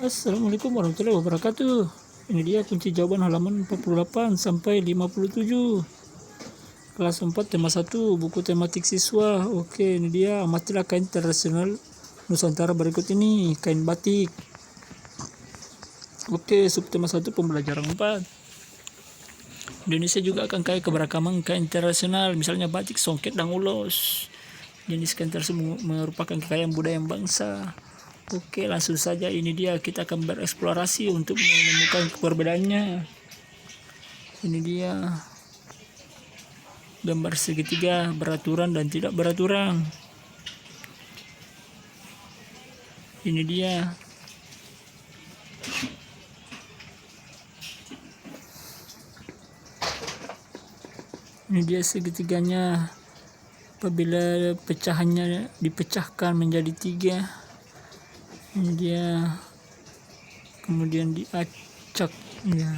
Assalamualaikum warahmatullahi wabarakatuh. Ini dia kunci jawaban halaman 48 sampai 57. Kelas 4 tema 1, buku tematik siswa. Oke, ini dia amatilah kain tradisional Nusantara berikut ini, kain batik. Oke, subtema 1 pembelajaran 4. Indonesia juga akan kaya keberagaman kain tradisional, misalnya batik, songket, dan ulos. Jenis kain tersebut merupakan kekayaan budaya bangsa. Oke, langsung saja ini dia kita akan bereksplorasi untuk menemukan perbedaannya. Ini dia gambar segitiga beraturan dan tidak beraturan. Ini dia segitiganya. Apabila pecahannya dipecahkan menjadi 3, ini dia, kemudian diacak ya.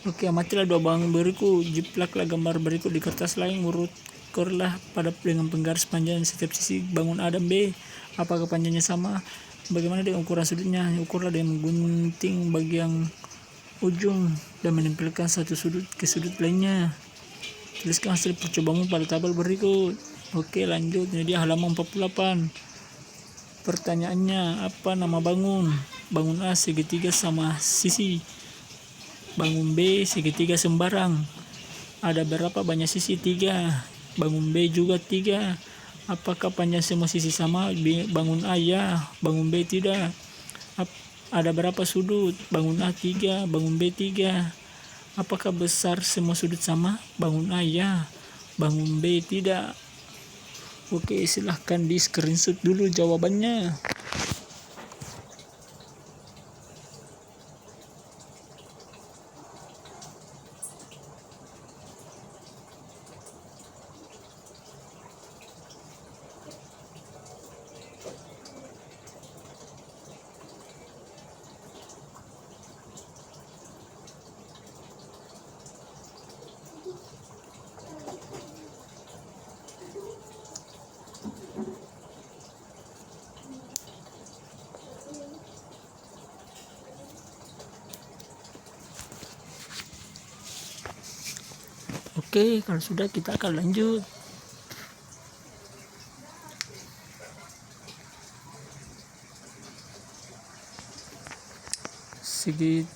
Oke, amatilah dua bangun berikut, jiplaklah gambar berikut di kertas lain, urutkanlah pada dengan penggaris panjang setiap sisi bangun A dan B. Apakah panjangnya sama? Bagaimana dengan ukuran sudutnya? Ukurlah dengan menggunting bagian ujung dan menempelkan satu sudut ke sudut lainnya. Tuliskan hasil percobaanmu pada tabel berikut. Oke, lanjut. Ini dia halaman 48. Pertanyaannya, apa nama bangun? Bangun A segitiga sama sisi. Bangun B segitiga sembarang. Ada berapa banyak sisi? 3. Bangun B juga 3. Apakah panjang semua sisi sama? Bangun A ya, bangun B tidak. Ada berapa sudut? Bangun A 3, bangun B 3. Apakah besar semua sudut sama? Bangun A ya, bangun B tidak. Oke, silahkan di screenshot dulu jawabannya. Oke, kalau sudah kita akan lanjut. Segi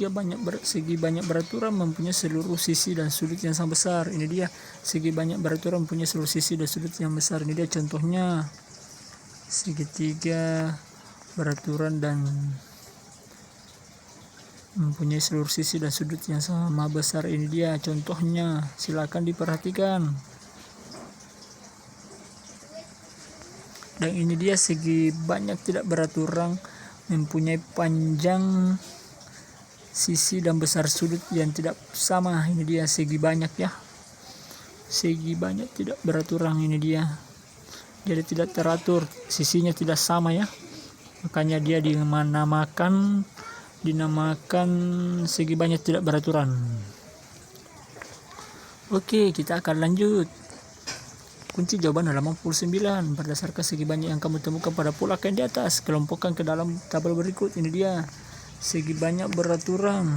banyak beraturan mempunyai seluruh sisi dan sudut yang sama besar. Ini dia segi banyak beraturan mempunyai seluruh sisi dan sudut yang besar. Ini dia contohnya segitiga beraturan dan mempunyai seluruh sisi dan sudut yang sama besar. Ini dia contohnya, silakan diperhatikan. Dan ini dia segi banyak tidak beraturan mempunyai panjang sisi dan besar sudut yang tidak sama. Ini dia segi banyak ya, segi banyak tidak beraturan. Ini dia, jadi tidak teratur, sisinya tidak sama ya, makanya dia dinamakan segi banyak tidak beraturan. Oke, kita akan lanjut. Kunci jawaban halaman 49. Berdasarkan segi banyak yang kamu temukan pada pola kain di atas, kelompokkan ke dalam tabel berikut. Ini dia segi banyak beraturan.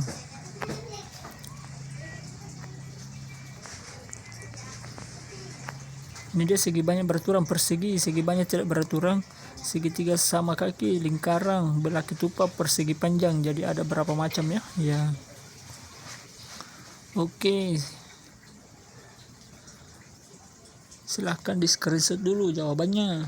Ini dia segi banyak beraturan persegi, segi banyak tidak beraturan, segitiga sama kaki, lingkaran, belah ketupat, persegi panjang. Jadi ada berapa macam ya? Ya. Oke. Silahkan di screenshot dulu jawabannya.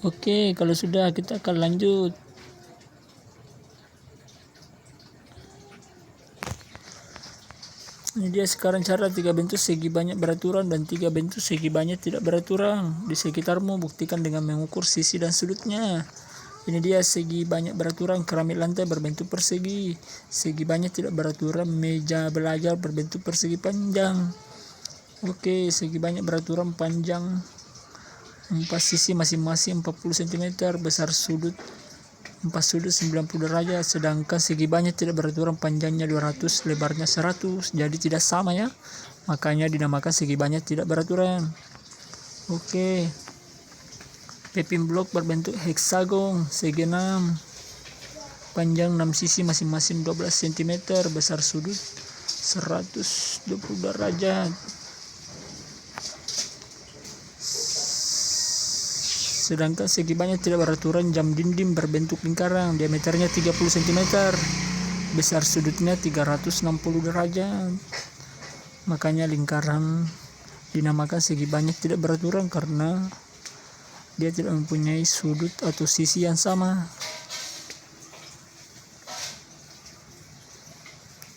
Oke, kalau sudah kita akan lanjut. Ini dia sekarang cara 3 bentuk segi banyak beraturan dan 3 bentuk segi banyak tidak beraturan di sekitarmu. Buktikan dengan mengukur sisi dan sudutnya. Ini dia segi banyak beraturan, keramik lantai berbentuk persegi. Segi banyak tidak beraturan, meja belajar berbentuk persegi panjang. Oke, segi banyak beraturan panjang 4 sisi masing-masing 40 cm, besar sudut 4 sudut 90 derajat, sedangkan segi banyak tidak beraturan, panjangnya 200, lebarnya 100, jadi tidak sama ya, makanya dinamakan segi banyak tidak beraturan. Oke, paving block berbentuk heksagon segi 6, panjang 6 sisi masing-masing 12 cm, besar sudut 120 derajat. Sedangkan segi banyak tidak beraturan jam dinding berbentuk lingkaran, diameternya 30 cm, besar sudutnya 360 derajat. Makanya lingkaran dinamakan segi banyak tidak beraturan karena dia tidak mempunyai sudut atau sisi yang sama.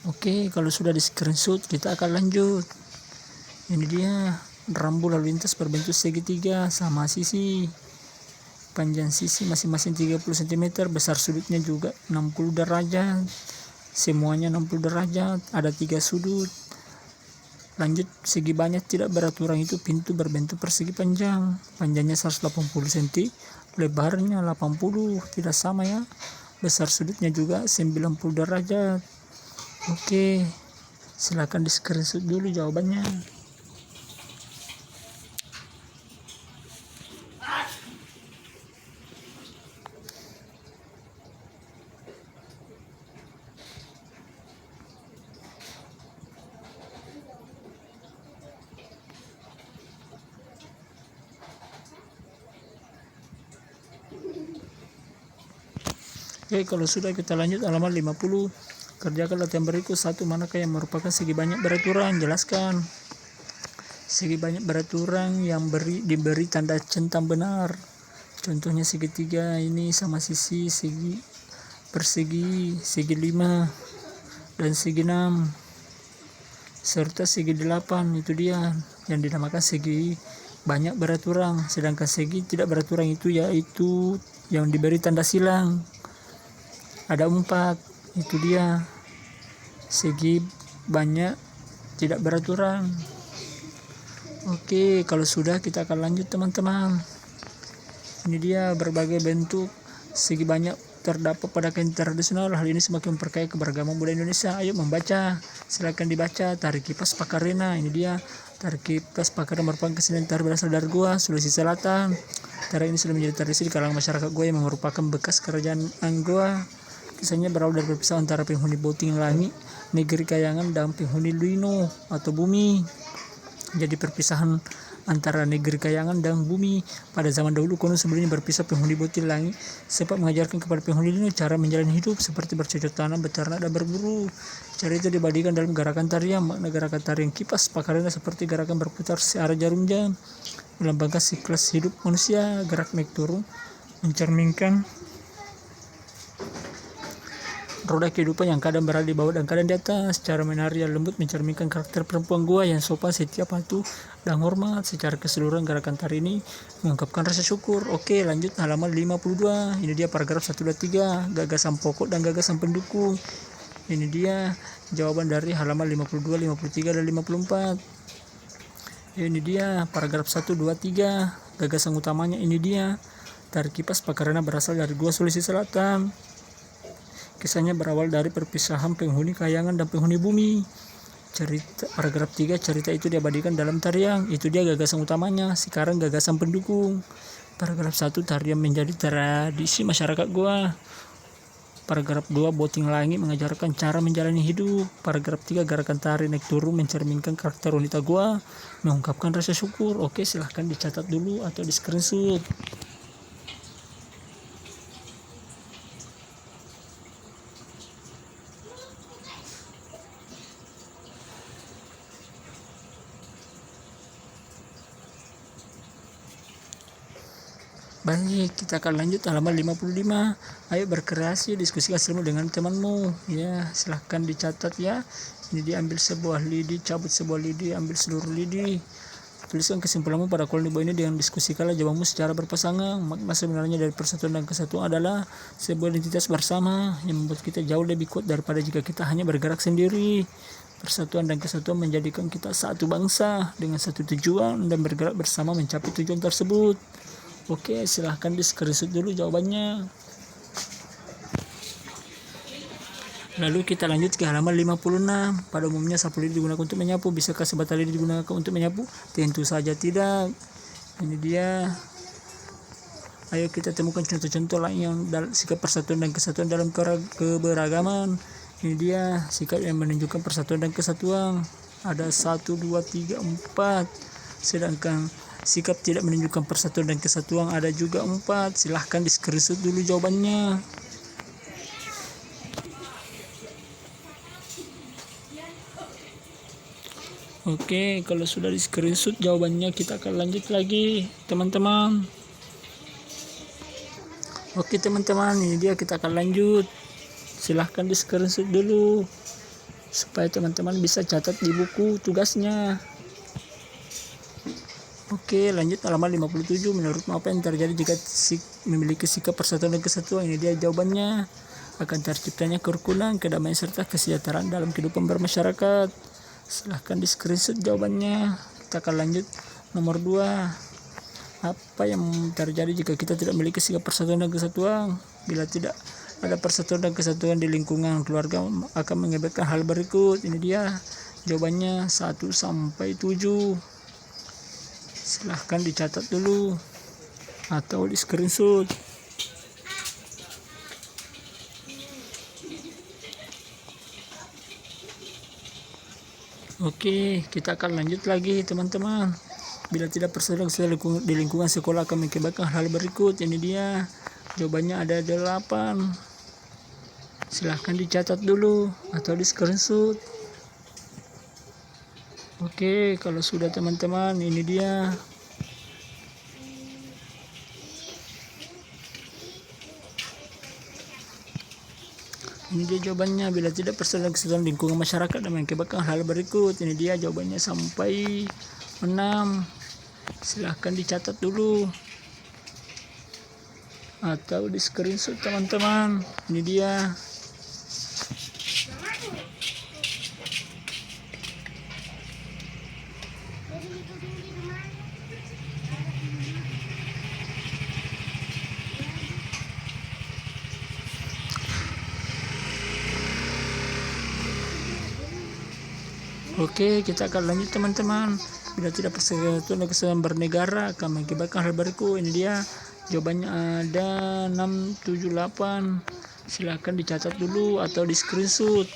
Oke, kalau sudah di screenshot kita akan lanjut. Ini dia rambu lalu lintas berbentuk segitiga sama sisi, panjang sisi masing-masing 30 cm, besar sudutnya juga 60 derajat, semuanya 60 derajat, ada 3 sudut. Lanjut, segi banyak tidak beraturan itu pintu berbentuk persegi panjang, panjangnya 180 cm, lebarnya 80, tidak sama ya, besar sudutnya juga 90 derajat. Oke, silakan di screenshot dulu jawabannya. Oke, kalau sudah kita lanjut halaman 50. Kerjakan latihan berikut. 1. Manakah yang merupakan segi banyak beraturan? Jelaskan. Segi banyak beraturan yang diberi tanda centang benar. Contohnya segitiga ini sama sisi, segi persegi, segi 5 dan segi 6 serta segi 8. Itu dia yang dinamakan segi banyak beraturan. Sedangkan segi tidak beraturan itu yaitu yang diberi tanda silang. Ada 4, itu dia segi banyak tidak beraturan. Oke, kalau sudah kita akan lanjut teman-teman. Ini dia berbagai bentuk segi banyak terdapat pada kain tradisional. Hal ini semakin memperkaya keberagaman budaya Indonesia. Ayo membaca, silakan dibaca. Tari Kipas Pakarena, ini dia Tari Kipas Pakarena merupakan kesenian tari berasal dari Goa, Sulawesi Selatan. Tari ini sudah menjadi tradisi di kalangan masyarakat Goa yang merupakan bekas kerajaan Goa. Kisahnya berawal dari perpisahan antara penghuni Boting Langi, negeri Kayangan, dan penghuni Luino atau bumi. Jadi perpisahan antara negeri Kayangan dan bumi. Pada zaman dahulu konon sebelumnya berpisah penghuni Boting Langi sempat mengajarkan kepada penghuni Luino cara menjalani hidup seperti bercocok tanam, beternak, dan berburu. Cara itu dibadikan dalam gerakan tarian. Makna gerakan tarian Kipas Pakarena seperti gerakan berputar searah jarum jam, melambangkan siklus hidup manusia. Gerak naik turun mencerminkan roda kehidupan yang kadang berada di bawah dan kadang di atas. Cara menari yang lembut mencerminkan karakter perempuan Goa yang sopan, setia, patuh, dan hormat. Secara keseluruhan gerakan tari ini mengungkapkan rasa syukur. Oke, lanjut halaman 52. Ini dia paragraf 123, gagasan pokok dan gagasan pendukung. Ini dia jawaban dari halaman 52, 53, dan 54. Ini dia paragraf 123, gagasan utamanya. Ini dia Tari Kipas Pakarena berasal dari Goa, Sulawesi Selatan. Kisahnya berawal dari perpisahan penghuni Kayangan dan penghuni bumi. Cerita paragraf 3, cerita itu diabadikan dalam tarian. Itu dia gagasan utamanya. Sekarang gagasan pendukung. Paragraf 1, tarian menjadi tradisi masyarakat Goa. Paragraf 2, Boting Langi mengajarkan cara menjalani hidup. Paragraf 3, gerakan tari naik turun mencerminkan karakter wanita Goa, mengungkapkan rasa syukur. Oke, silahkan dicatat dulu atau di screenshot. Baik, kita akan lanjut halaman 55. Ayo berkreasi, diskusikan hasilmu dengan temanmu. Ya, silahkan dicatat ya. Ini diambil sebuah lidi, cabut sebuah lidi, ambil seluruh lidi. Tuliskan kesimpulanmu pada kolom di bawah ini dengan diskusikanlah jawabanmu secara berpasangan. Makna sebenarnya dari persatuan dan kesatuan adalah sebuah identitas bersama yang membuat kita jauh lebih kuat daripada jika kita hanya bergerak sendiri. Persatuan dan kesatuan menjadikan kita satu bangsa dengan satu tujuan dan bergerak bersama mencapai tujuan tersebut. Oke, silahkan di-screenshot dulu jawabannya. Lalu kita lanjut ke halaman 56. Pada umumnya sapu lidi digunakan untuk menyapu. Bisakah sebatang lidi digunakan untuk menyapu? Tentu saja tidak. Ini dia. Ayo kita temukan contoh-contoh lain yang sikap persatuan dan kesatuan dalam keberagaman. Ini dia sikap yang menunjukkan persatuan dan kesatuan. Ada 1, 2, 3, 4. Sedangkan sikap tidak menunjukkan persatuan dan kesatuan ada juga 4. Silahkan di-screenshot dulu jawabannya. Oke, kalau sudah di-screenshot jawabannya, kita akan lanjut lagi, teman-teman. Oke, teman-teman, ini dia kita akan lanjut. Silahkan di-screenshot dulu supaya teman-teman bisa catat di buku tugasnya. Oke, lanjut halaman 57. Menurutmu apa yang terjadi jika memiliki sikap persatuan dan kesatuan? Ini dia jawabannya. Akan terciptanya kerukunan, kedamaian serta kesejahteraan dalam kehidupan bermasyarakat. Silahkan di-screenshot jawabannya. Kita akan lanjut nomor 2. Apa yang terjadi jika kita tidak memiliki sikap persatuan dan kesatuan? Bila tidak ada persatuan dan kesatuan di lingkungan keluarga akan mengakibatkan hal berikut. Ini dia jawabannya 1 sampai 7. Silahkan dicatat dulu atau di-screenshot. Oke, kita akan lanjut lagi, teman-teman. Bila tidak persatuan di lingkungan sekolah akan mengakibatkan hal berikut. Ini dia jawabannya ada 8. Silahkan dicatat dulu atau di-screenshot. Oke, kalau sudah teman-teman, ini dia. Ini dia jawabannya. Bila tidak persatuan kesatuan lingkungan masyarakat dan mengakibatkan hal berikut. Ini dia jawabannya sampai 6. Silahkan dicatat dulu atau di screenshot, teman-teman. Ini dia. Oke, kita akan lanjut, teman-teman. Bila tidak persatuan dan kesatuan bernegara akan mengakibatkan hal berikut. Ini dia jawabannya ada 6, 7, 8. Silahkan dicatat dulu atau di screenshot.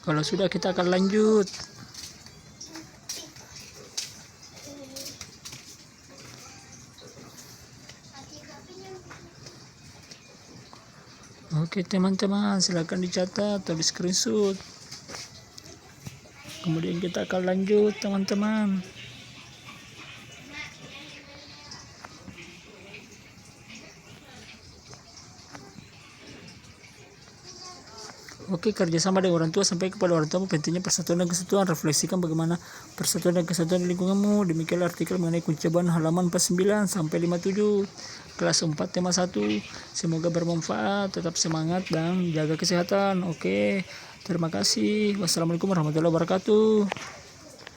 Kalau sudah, kita akan lanjut. Oke, teman-teman, silakan dicatat atau di screenshot. Kemudian kita akan lanjut, teman-teman. Oke, kerjasama dengan orang tua. Sampai kepada orang tua pentingnya persatuan dan kesatuan. Refleksikan bagaimana persatuan dan kesatuan di lingkunganmu. Demikianlah artikel mengenai kunci jawaban halaman 49 sampai 57 kelas 4 tema 1. Semoga bermanfaat. Tetap semangat dan jaga kesehatan. Oke, terima kasih. Wassalamualaikum warahmatullahi wabarakatuh.